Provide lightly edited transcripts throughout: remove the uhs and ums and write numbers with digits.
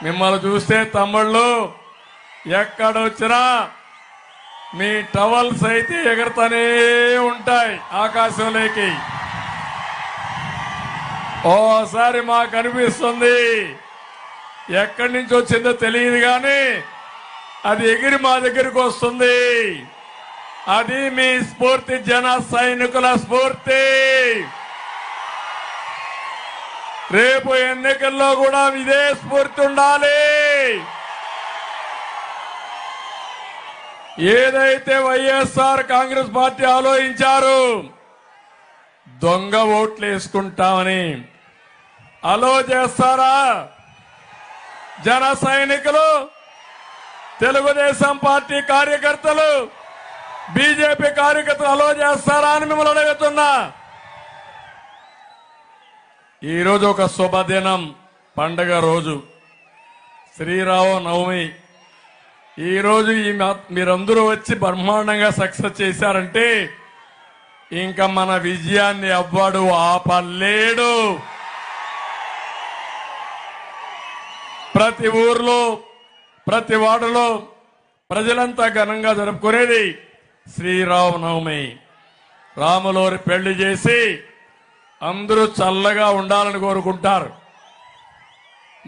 మిమ్మల్ని చూస్తే తమ్ముళ్ళు ఎక్కడొచ్చినా మీ టవల్స్ అయితే ఎగరతానే ఉంటాయి ఆకాశంలోకి. ఓసారి మాకు అనిపిస్తుంది ఎక్కడి నుంచి వచ్చిందో తెలియదు కానీ అది ఎగిరి మా దగ్గరికి వస్తుంది. అది మీ స్ఫూర్తి, జన సైనికుల స్ఫూర్తి. రేపు ఎన్నికల్లో కూడా ఇదే స్ఫూర్తి ఉండాలి. ఏదైతే వైఎస్ఆర్ కాంగ్రెస్ పార్టీ ఆలోచించారు దొంగ ఓట్లు వేసుకుంటామని, అలో చేస్తారా జన సైనికులు, తెలుగుదేశం పార్టీ కార్యకర్తలు, బీజేపీ కార్యకర్తలు అలో చేస్తారా అని మిమ్మల్ని అడుగుతున్నా. ఈరోజు ఒక శుభదినం, పండగ రోజు, శ్రీరామనవమి. ఈరోజు మీరందరూ వచ్చి బ్రహ్మాండంగా సక్సెస్ చేశారంటే ఇంకా మన విజయాన్ని ఎవ్వడు ఆపలేడు. ప్రతి ఊర్లో, ప్రతి వాడలో ప్రజలంతా ఘనంగా జరుపుకునేది శ్రీరామనవమి. రాములోరి పెళ్లి చేసి అందరూ చల్లగా ఉండాలని కోరుకుంటారు,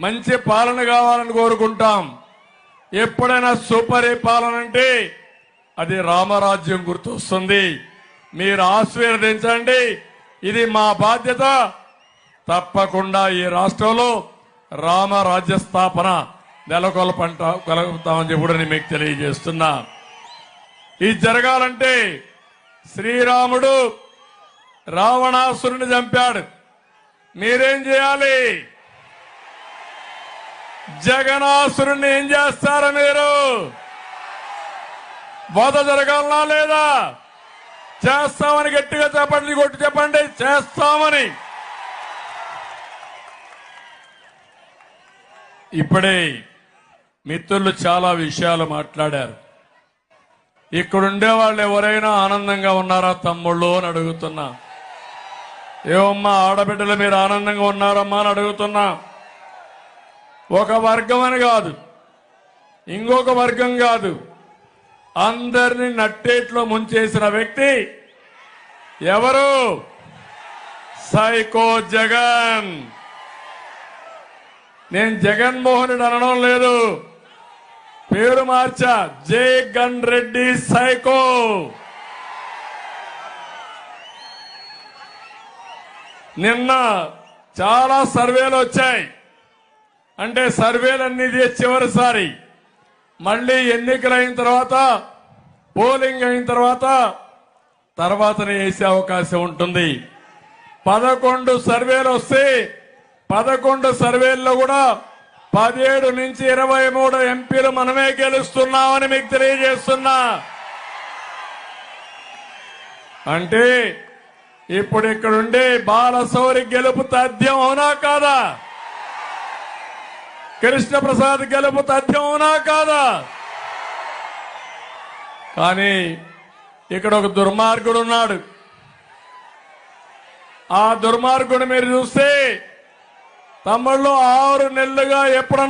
మంచి పాలన కావాలని కోరుకుంటాం. ఎప్పుడైనా సుపరిపాలన అంటే అది రామరాజ్యం గుర్తొస్తుంది. మీరు ఆశీర్వదించండి, ఇది మా బాధ్యత. తప్పకుండా ఈ రాష్ట్రంలో రామరాజ్య స్థాపన నెలకొల్పగలుగుతామని చెప్పి నేను మీకు తెలియజేస్తున్నా. ఇది జరగాలంటే శ్రీరాముడు రావణాసురుని చంపాడు. మీరేం చేయాలి? జగనాసురుణ్ణి ఏం చేస్తారా? మీరు వధ జరగాలనా లేదా? చేస్తామని గట్టిగా చెప్పండి, కొట్టి చెప్పండి చేస్తామని. ఇప్పుడే మిత్రులు చాలా విషయాలు మాట్లాడారు. ఇక్కడుండే వాళ్ళు ఎవరైనా ఆనందంగా ఉన్నారా తమ్ముళ్ళు అని అడుగుతున్నా. ఏమమ్మా ఆడబిడ్డలు మీరు ఆనందంగా ఉన్నారమ్మా అని అడుగుతున్నా. ఒక వర్గం అని కాదు, ఇంకొక వర్గం కాదు, అందరినీ నట్టేట్లో ముంచేసిన వ్యక్తి ఎవరు? సైకో జగన్. నేను జగన్మోహన్ రెడ్డి అనడం లేదు, పేరు మార్చా, జగన్ రెడ్డి సైకో. నిన్న చాలా సర్వేలు వచ్చాయి. అంటే సర్వేలన్నీ చివరిసారి మళ్ళీ ఎన్నికలైన తర్వాత, పోలింగ్ అయిన తర్వాతనే వేసే అవకాశం ఉంటుంది. 11 సర్వేలు వస్తే 11 సర్వేల్లో కూడా 17 నుంచి 23 ఎంపీలు మనమే గెలుస్తున్నామని మీకు తెలియజేస్తున్నా. అంటే ఇప్పుడు ఇక్కడుండే బాలశౌరి గెలుపు తథ్యం అవునా కాదా? కృష్ణప్రసాద్ గెలుపు తథ్యం అవునా కాదా? కానీ ఇక్కడ ఒక దుర్మార్గుడు ఉన్నాడు. ఆ దుర్మార్గుడు మీరు చూస్తే తమ్ముళ్ళు 6 నెలలుగా ఎప్పుడన్నా